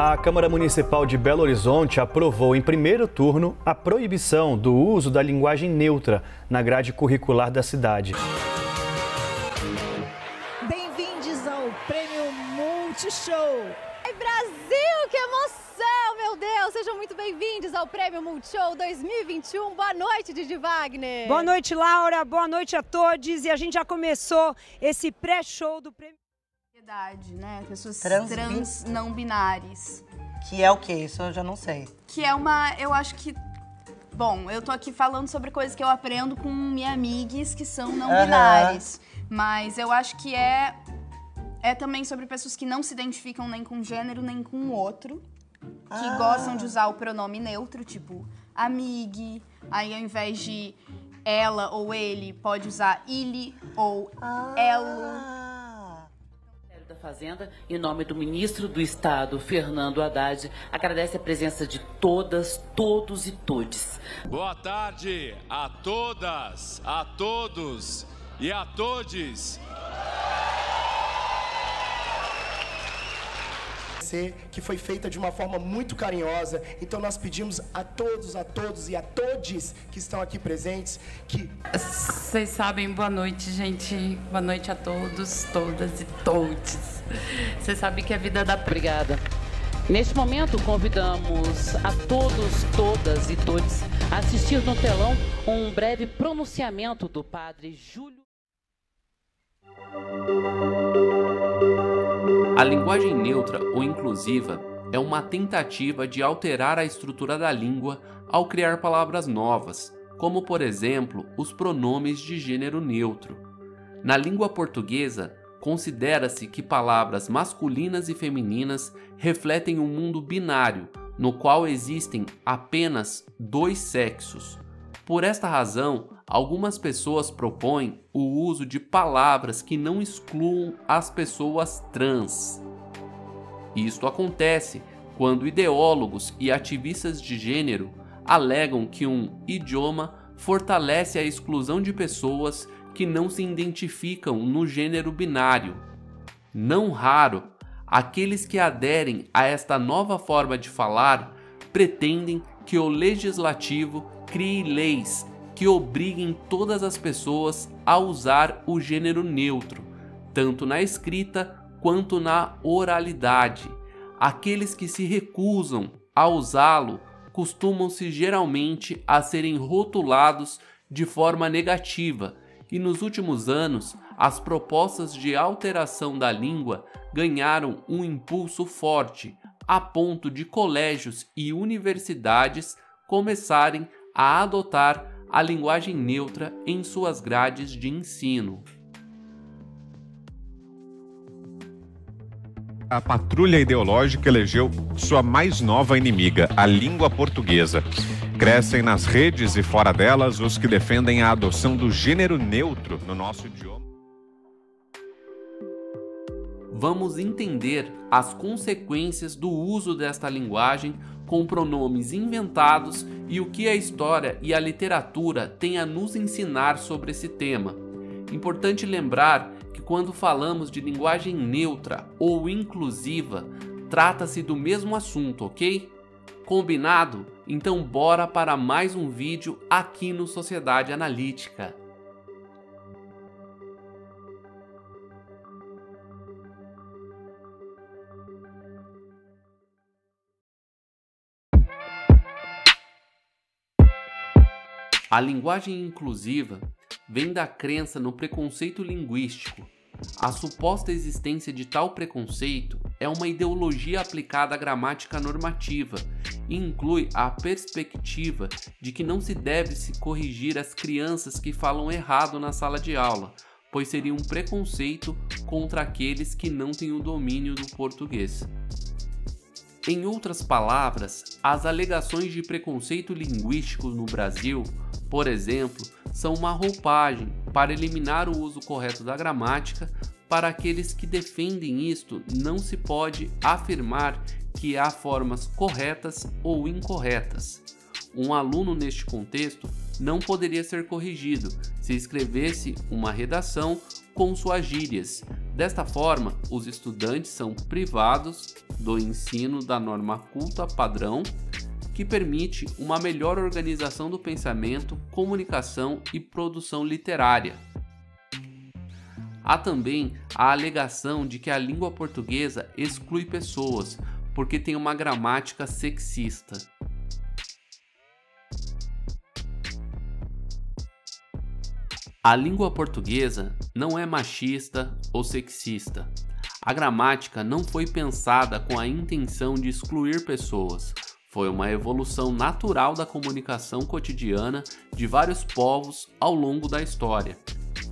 A Câmara Municipal de Belo Horizonte aprovou em primeiro turno a proibição do uso da linguagem neutra na grade curricular da cidade. Bem-vindos ao Prêmio Multishow. Ai, Brasil, que emoção, meu Deus! Sejam muito bem-vindos ao Prêmio Multishow 2021. Boa noite, Didi Wagner. Boa noite, Laura. Boa noite a todos. E a gente já começou esse pré-show do Prêmio... Né? Pessoas trans não binárias. Que é o que? Isso eu já não sei. Que é uma... Eu acho que... Bom, eu tô aqui falando sobre coisas que eu aprendo com minhas amigas que são não binárias. Mas eu acho que é também sobre pessoas que não se identificam nem com gênero, nem com o outro. Que gostam de usar o pronome neutro, tipo amigue. Aí ao invés de ela ou ele, pode usar ele ou elo. Da Fazenda, em nome do ministro do Estado, Fernando Haddad, agradece a presença de todas, todos e todes. Boa tarde a todas, a todos e a todes. Que foi feita de uma forma muito carinhosa, então nós pedimos a todos e a todes que estão aqui presentes que... Vocês sabem, boa noite, gente, boa noite a todos, todas e todes. Vocês sabem que a vida dá... Obrigada. Neste momento, convidamos a todos, todas e todes a assistir no telão um breve pronunciamento do padre Júlio. A linguagem neutra ou inclusiva é uma tentativa de alterar a estrutura da língua ao criar palavras novas, como por exemplo os pronomes de gênero neutro. Na língua portuguesa, considera-se que palavras masculinas e femininas refletem um mundo binário, no qual existem apenas dois sexos. Por esta razão, algumas pessoas propõem o uso de palavras que não excluam as pessoas trans. Isto acontece quando ideólogos e ativistas de gênero alegam que um idioma fortalece a exclusão de pessoas que não se identificam no gênero binário. Não raro, aqueles que aderem a esta nova forma de falar pretendem que o legislativo crie leis que obriguem todas as pessoas a usar o gênero neutro, tanto na escrita quanto na oralidade. Aqueles que se recusam a usá-lo costumam-se geralmente a serem rotulados de forma negativa, e nos últimos anos as propostas de alteração da língua ganharam um impulso forte, a ponto de colégios e universidades começarem a adotar a linguagem neutra em suas grades de ensino. A patrulha ideológica elegeu sua mais nova inimiga, a língua portuguesa. Crescem nas redes e fora delas os que defendem a adoção do gênero neutro no nosso idioma. Vamos entender as consequências do uso desta linguagem com pronomes inventados e o que a história e a literatura têm a nos ensinar sobre esse tema. Importante lembrar que quando falamos de linguagem neutra ou inclusiva, trata-se do mesmo assunto, ok? Combinado? Então bora para mais um vídeo aqui no Sociedade Analítica. A linguagem inclusiva vem da crença no preconceito linguístico. A suposta existência de tal preconceito é uma ideologia aplicada à gramática normativa e inclui a perspectiva de que não se deve se corrigir as crianças que falam errado na sala de aula, pois seria um preconceito contra aqueles que não têm o domínio do português. Em outras palavras, as alegações de preconceito linguístico no Brasil, por exemplo, são uma roupagem para eliminar o uso correto da gramática. Para aqueles que defendem isto, não se pode afirmar que há formas corretas ou incorretas. Um aluno neste contexto não poderia ser corrigido se escrevesse uma redação com suas gírias. Desta forma, os estudantes são privados do ensino da norma culta padrão, que permite uma melhor organização do pensamento, comunicação e produção literária. Há também a alegação de que a língua portuguesa exclui pessoas, porque tem uma gramática sexista. A língua portuguesa não é machista ou sexista. A gramática não foi pensada com a intenção de excluir pessoas. Foi uma evolução natural da comunicação cotidiana de vários povos ao longo da história.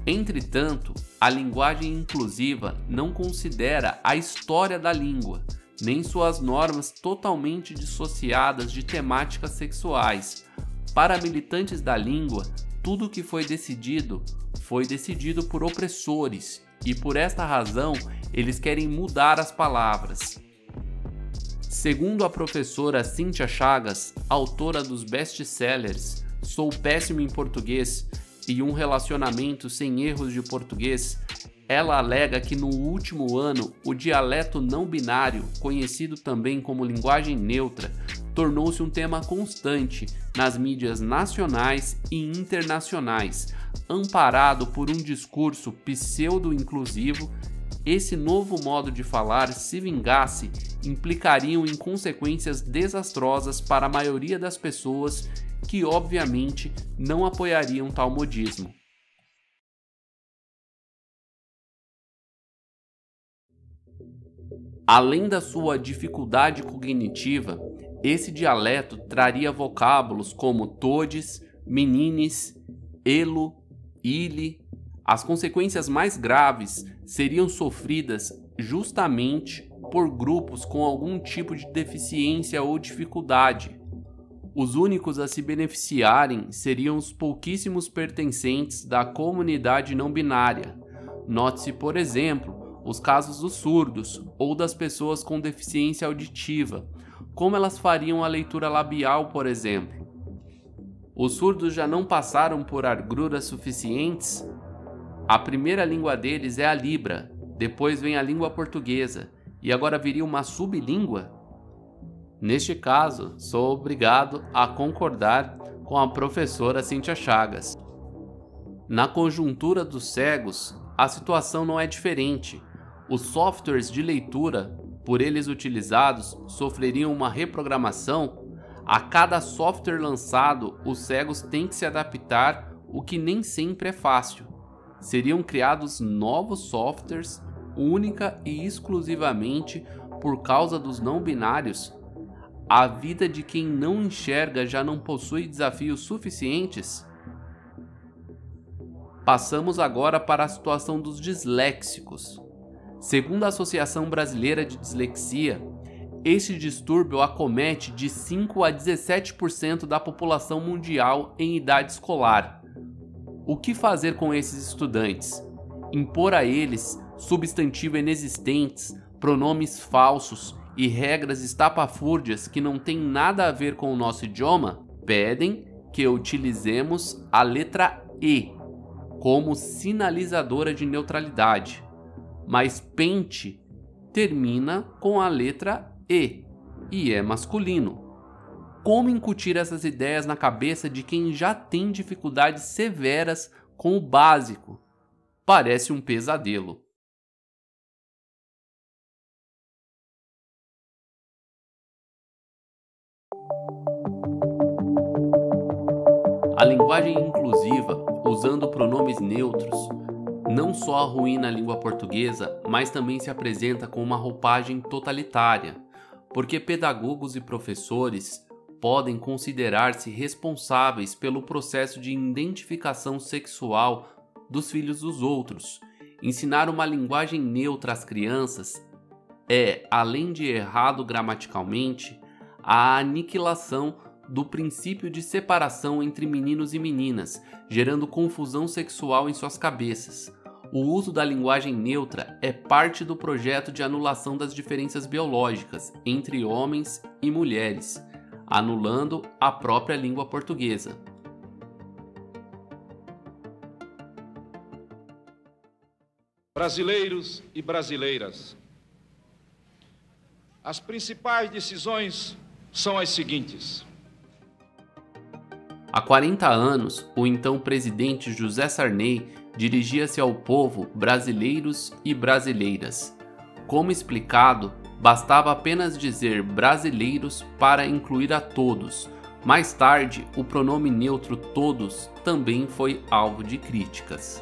Entretanto, a linguagem inclusiva não considera a história da língua, nem suas normas totalmente dissociadas de temáticas sexuais. Para militantes da língua, tudo o que foi decidido por opressores, e por esta razão eles querem mudar as palavras. Segundo a professora Cíntia Chagas, autora dos best-sellers Sou Péssimo em Português e Um Relacionamento Sem Erros de Português, ela alega que no último ano o dialeto não binário, conhecido também como linguagem neutra, tornou-se um tema constante nas mídias nacionais e internacionais. Amparado por um discurso pseudo-inclusivo, esse novo modo de falar, se vingasse, implicariam em consequências desastrosas para a maioria das pessoas que, obviamente, não apoiariam tal modismo. Além da sua dificuldade cognitiva, esse dialeto traria vocábulos como todes, menines, elo, ile. As consequências mais graves seriam sofridas justamente por grupos com algum tipo de deficiência ou dificuldade. Os únicos a se beneficiarem seriam os pouquíssimos pertencentes da comunidade não binária. Note-se, por exemplo, os casos dos surdos ou das pessoas com deficiência auditiva. Como elas fariam a leitura labial, por exemplo? Os surdos já não passaram por agruras suficientes? A primeira língua deles é a Libra, depois vem a língua portuguesa, e agora viria uma sublíngua? Neste caso, sou obrigado a concordar com a professora Cíntia Chagas. Na conjuntura dos cegos, a situação não é diferente. Os softwares de leitura, por eles utilizados, sofreriam uma reprogramação. A cada software lançado, os cegos têm que se adaptar, o que nem sempre é fácil. Seriam criados novos softwares, única e exclusivamente por causa dos não binários. A vida de quem não enxerga já não possui desafios suficientes? Passamos agora para a situação dos disléxicos. Segundo a Associação Brasileira de Dislexia, este distúrbio acomete de 5 a 17% da população mundial em idade escolar. O que fazer com esses estudantes? Impor a eles substantivos inexistentes, pronomes falsos e regras estapafúrdias que não têm nada a ver com o nosso idioma? Pedem que utilizemos a letra E como sinalizadora de neutralidade. Mas pente termina com a letra E e é masculino. Como incutir essas ideias na cabeça de quem já tem dificuldades severas com o básico? Parece um pesadelo. A linguagem inclusiva, usando pronomes neutros, não só arruína a língua portuguesa, mas também se apresenta com uma roupagem totalitária, porque pedagogos e professores podem considerar-se responsáveis pelo processo de identificação sexual dos filhos dos outros. Ensinar uma linguagem neutra às crianças é, além de errado gramaticalmente, a aniquilação do princípio de separação entre meninos e meninas, gerando confusão sexual em suas cabeças. O uso da linguagem neutra é parte do projeto de anulação das diferenças biológicas entre homens e mulheres, anulando a própria língua portuguesa. Brasileiros e brasileiras, as principais decisões são as seguintes. Há 40 anos, o então presidente José Sarney dirigia-se ao povo brasileiros e brasileiras. Como explicado, bastava apenas dizer brasileiros para incluir a todos. Mais tarde, o pronome neutro todos também foi alvo de críticas.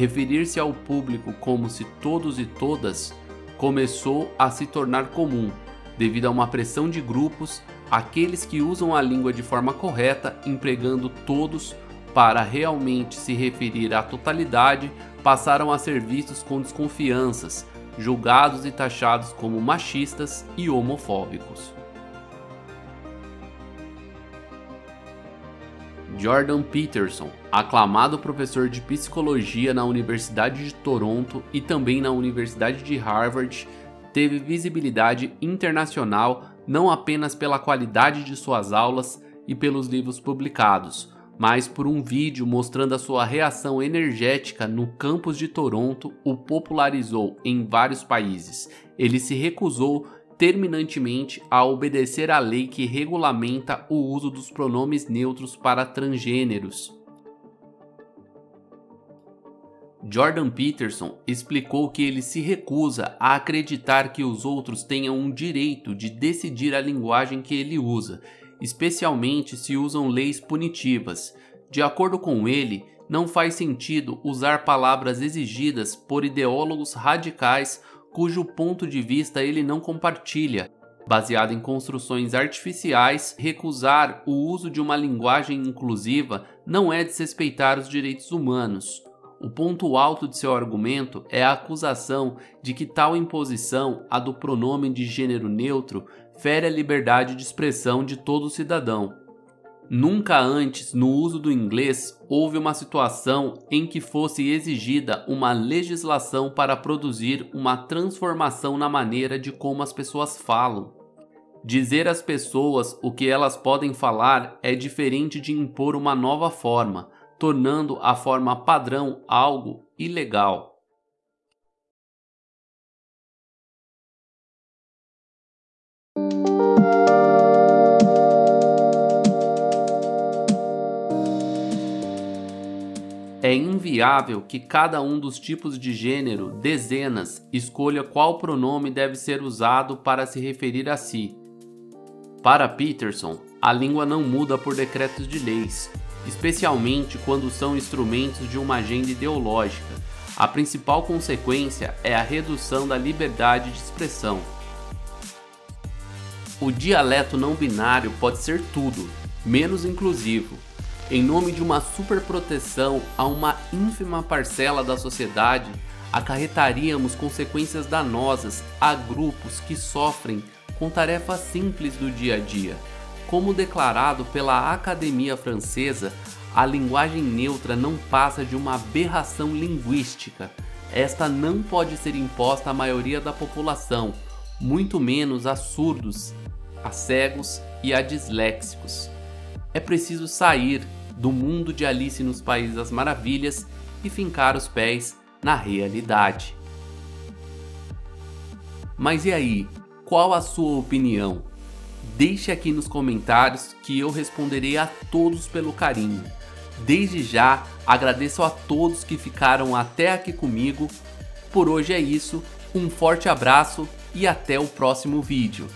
Referir-se ao público como se todos e todas começou a se tornar comum, devido a uma pressão de grupos, aqueles que usam a língua de forma correta, empregando todos para realmente se referir à totalidade, passaram a ser vistos com desconfianças, julgados e taxados como machistas e homofóbicos. Jordan Peterson, aclamado professor de psicologia na Universidade de Toronto e também na Universidade de Harvard, teve visibilidade internacional não apenas pela qualidade de suas aulas e pelos livros publicados, mas por um vídeo mostrando a sua reação energética no campus de Toronto o popularizou em vários países. Ele se recusou terminantemente a obedecer à lei que regulamenta o uso dos pronomes neutros para transgêneros. Jordan Peterson explicou que ele se recusa a acreditar que os outros tenham um direito de decidir a linguagem que ele usa, especialmente se usam leis punitivas. De acordo com ele, não faz sentido usar palavras exigidas por ideólogos radicais cujo ponto de vista ele não compartilha. Baseado em construções artificiais, recusar o uso de uma linguagem inclusiva não é desrespeitar os direitos humanos. O ponto alto de seu argumento é a acusação de que tal imposição, a do pronome de gênero neutro, fere a liberdade de expressão de todo cidadão. Nunca antes, no uso do inglês, houve uma situação em que fosse exigida uma legislação para produzir uma transformação na maneira de como as pessoas falam. Dizer às pessoas o que elas podem falar é diferente de impor uma nova forma, tornando a forma padrão algo ilegal. É inviável que cada um dos tipos de gênero, dezenas, escolha qual pronome deve ser usado para se referir a si. Para Peterson, a língua não muda por decretos de leis, especialmente quando são instrumentos de uma agenda ideológica. A principal consequência é a redução da liberdade de expressão. O dialeto não binário pode ser tudo, menos inclusivo. Em nome de uma superproteção a uma ínfima parcela da sociedade, acarretaríamos consequências danosas a grupos que sofrem com tarefas simples do dia a dia. Como declarado pela Academia Francesa, a linguagem neutra não passa de uma aberração linguística. Esta não pode ser imposta à maioria da população, muito menos a surdos, a cegos e a disléxicos. É preciso sair do mundo de Alice nos Países das Maravilhas e fincar os pés na realidade. Mas e aí? Qual a sua opinião? Deixe aqui nos comentários que eu responderei a todos pelo carinho. Desde já, agradeço a todos que ficaram até aqui comigo. Por hoje é isso, um forte abraço e até o próximo vídeo.